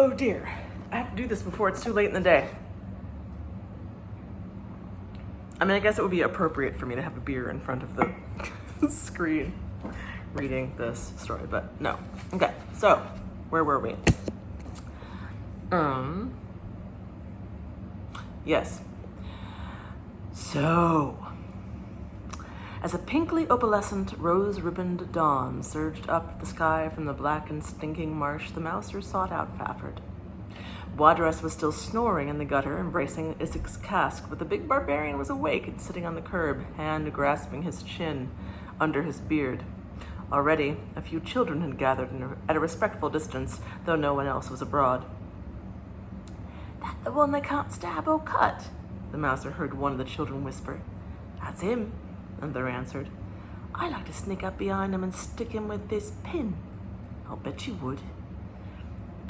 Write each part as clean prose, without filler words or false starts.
Oh dear, I have to do this before it's too late in the day. I mean, I guess it would be appropriate for me to have a beer in front of the screen reading this story, but no. Okay, so where were we? Yes. So, as a pinkly opalescent, rose-ribboned dawn surged up the sky from the black and stinking marsh, the mouser sought out Fafford. Wadress was still snoring in the gutter, embracing Issaac's cask, but the big barbarian was awake and sitting on the curb, hand grasping his chin under his beard. Already, a few children had gathered at a respectful distance, though no one else was abroad. "That the one they can't stab or cut?" the mouser heard one of the children whisper. "That's him," another answered. "I like to sneak up behind him and stick him with this pin." "I'll bet you would."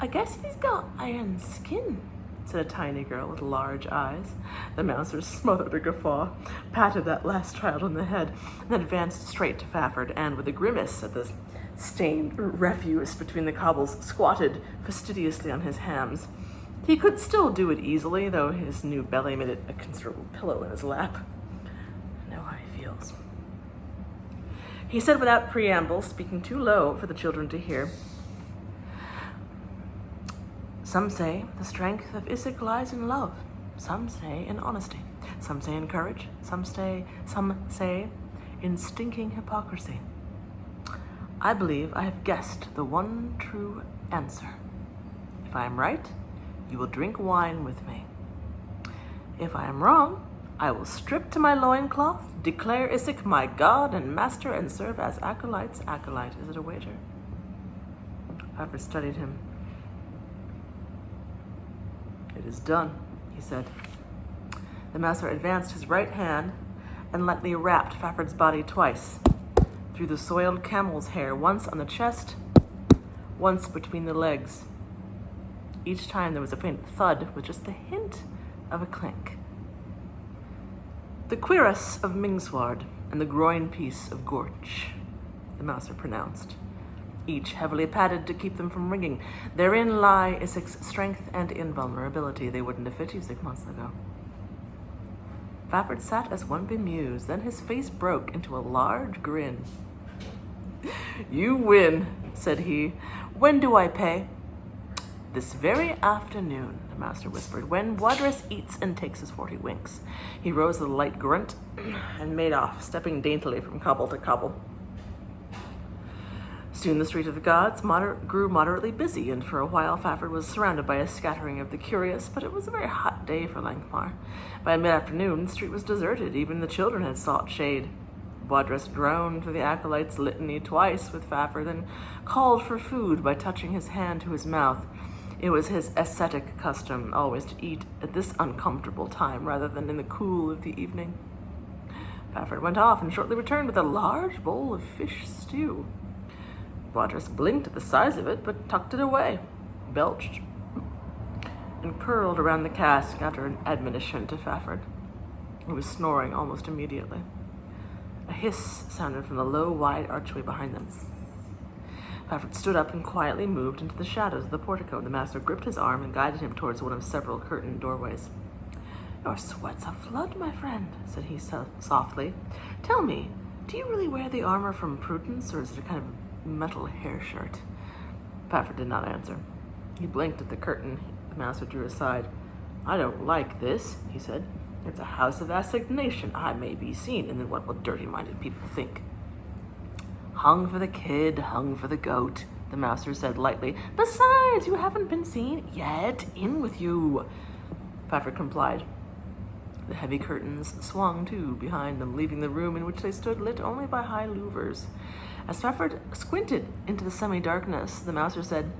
"I guess he's got iron skin," said a tiny girl with large eyes. The mouser smothered a guffaw, patted that last child on the head, and then advanced straight to Fafford, and with a grimace at the stained refuse between the cobbles, squatted fastidiously on his hams. He could still do it easily, though his new belly made it a considerable pillow in his lap. I know how he feels. He said without preamble, speaking too low for the children to hear, "Some say the strength of Isaac lies in love. Some say in honesty. Some say in courage. Some say in stinking hypocrisy. I believe I have guessed the one true answer. If I am right, you will drink wine with me. If I am wrong, I will strip to my loincloth, declare Isaac my god and master, and serve as acolyte's acolyte. Is it a wager?" Fafford studied him. "It is done," he said. The mouser advanced his right hand and lightly rapped Fafford's body twice, through the soiled camel's hair, once on the chest, once between the legs. Each time there was a faint thud with just the hint of a clink. "The cuirass of Mingsward and the groin piece of Gorch," the mouser pronounced, each heavily padded to keep them from ringing. Therein lie Isaac's strength and invulnerability. They wouldn't have fit Isaac months ago. Fafford sat as one bemused, then his face broke into a large grin. "You win," said he. "When do I pay?" "This very afternoon," the master whispered, "when Wadress eats and takes his 40 winks." He rose with a light grunt and made off, stepping daintily from cobble to cobble. Soon the Street of the Gods grew moderately busy, and for a while Fafford was surrounded by a scattering of the curious, but it was a very hot day for Lankhmar. By mid-afternoon, the street was deserted. Even the children had sought shade. Wadress droned through the acolyte's litany twice with Fafford, and called for food by touching his hand to his mouth. It was his ascetic custom always to eat at this uncomfortable time rather than in the cool of the evening. Fafford went off and shortly returned with a large bowl of fish stew. Wadress blinked at the size of it, but tucked it away, belched, and curled around the cask after an admonition to Fafford, who was snoring almost immediately. A hiss sounded from the low, wide archway behind them. Fafford stood up and quietly moved into the shadows of the portico. The master gripped his arm and guided him towards one of several curtained doorways. "Your sweat's a flood, my friend," said he softly. "Tell me, do you really wear the armor from Prudence, or is it a kind of metal hair shirt?" Fafford did not answer. He blinked at the curtain the master drew aside. "I don't like this," he said. "It's a house of assignation. I may be seen, and then what will dirty-minded people think?" "Hung for the kid, hung for the goat," the master said lightly. "Besides, you haven't been seen yet. In with you." Fafford complied. The heavy curtains swung to behind them, leaving the room in which they stood lit only by high louvers. As Fafford squinted into the semi-darkness, the mouser said,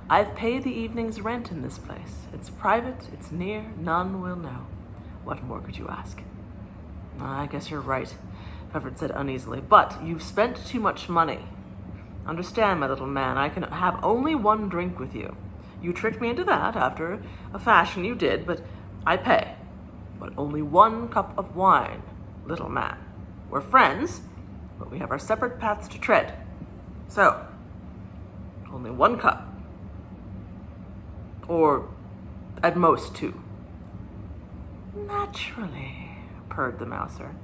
"I've paid the evening's rent in this place. It's private, it's near, none will know. What more could you ask?" "I guess you're right," Fafford said uneasily, "but you've spent too much money. Understand, my little man, I can have only one drink with you. You tricked me into that after a fashion you did, but I pay. But only one cup of wine, little man. We're friends, but we have our separate paths to tread. So, only one cup. Or at most 2. Naturally, purred the mouser.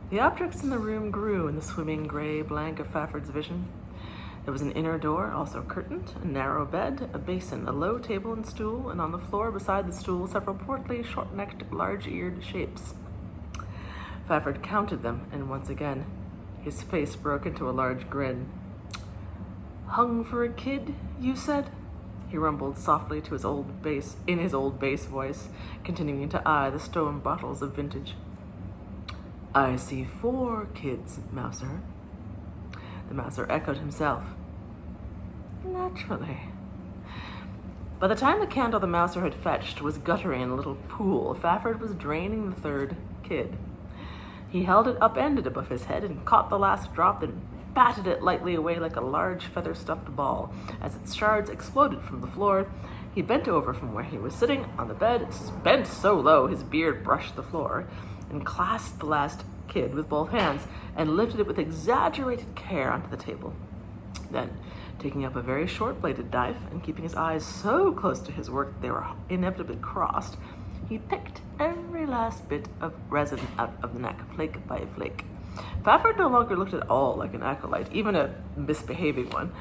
The objects in the room grew in the swimming gray blank of Fafford's vision. There was an inner door, also curtained, a narrow bed, a basin, a low table and stool, and on the floor beside the stool several portly, short-necked, large-eared shapes. Fafford counted them, and once again his face broke into a large grin. "Hung for a kid, you said?" he rumbled softly to his old bass voice, continuing to eye the stone bottles of vintage. "I see 4 kids, mouser." The mouser echoed himself. "Naturally." By the time the candle the mouser had fetched was guttering in a little pool, Fafford was draining the 3rd kid. He held it upended above his head and caught the last drop, then batted it lightly away like a large feather-stuffed ball. As its shards exploded from the floor, he bent over from where he was sitting on the bed, bent so low his beard brushed the floor, and clasped the last kid with both hands and lifted it with exaggerated care onto the table. Then, taking up a very short-bladed knife and keeping his eyes so close to his work that they were inevitably crossed, he picked every last bit of resin out of the neck, flake by flake. Fafford no longer looked at all like an acolyte, even a misbehaving one.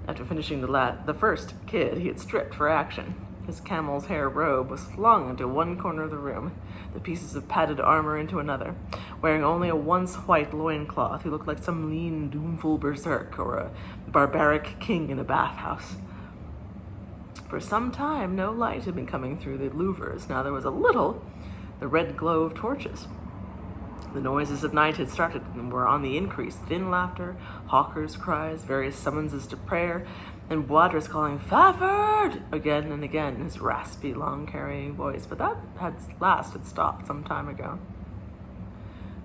After finishing the first kid, he had stripped for action. His camel's hair robe was flung into one corner of the room, the pieces of padded armor into another. Wearing only a once-white loincloth, he looked like some lean, doomful berserk or a barbaric king in a bathhouse. For some time, no light had been coming through the louvers. Now there was a little, the red glow of torches. The noises of night had started and were on the increase. Thin laughter, hawkers' cries, various summonses to prayer, and Boadris calling, "Fafford!" again and again in his raspy, long-carrying voice. But that had stopped some time ago.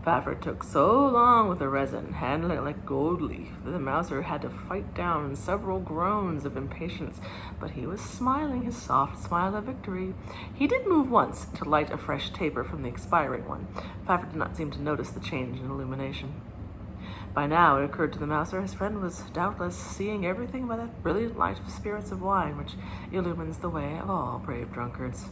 Fafford took so long with the resin, handling it like gold leaf, that the mouser had to fight down several groans of impatience, but he was smiling his soft smile of victory. He did move once to light a fresh taper from the expiring one. Fafford did not seem to notice the change in illumination. By now it occurred to the mouser his friend was doubtless seeing everything by that brilliant light of spirits of wine which illumines the way of all brave drunkards.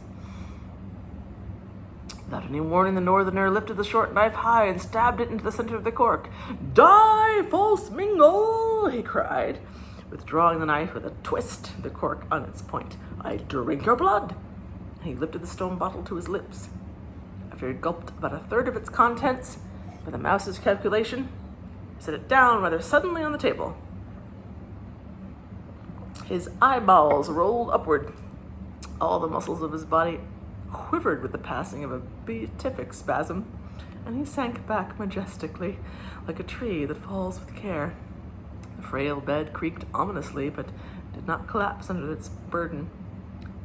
Without any warning, the northerner lifted the short knife high and stabbed it into the center of the cork. "Die, false mingle!" he cried, withdrawing the knife with a twist, the cork on its point. "I drink your blood!" And he lifted the stone bottle to his lips. After he had gulped about a third of its contents, by the mouse's calculation, he set it down rather suddenly on the table. His eyeballs rolled upward. All the muscles of his body quivered with the passing of a beatific spasm, and he sank back majestically, like a tree that falls with care. The frail bed creaked ominously, but did not collapse under its burden.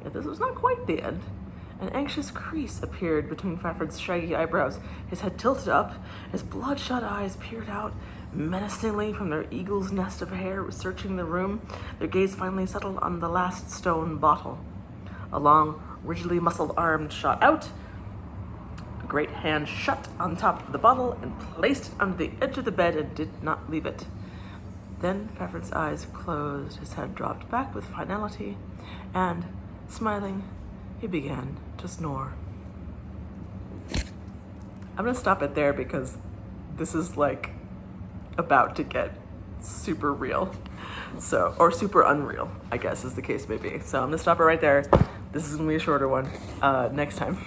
Yet this was not quite the end. An anxious crease appeared between Fafford's shaggy eyebrows. His head tilted up, his bloodshot eyes peered out menacingly from their eagle's nest of hair, searching the room. Their gaze finally settled on the last stone bottle. A long, rigidly muscled arm shot out. A great hand shut on top of the bottle and placed it under the edge of the bed and did not leave it. Then Fafford's eyes closed, his head dropped back with finality, and, smiling, he began to snore. I'm going to stop it there because this is like about to get super real. So, or super unreal, I guess is the case may be. So I'm going to stop it right there. This is going to be a shorter one next time.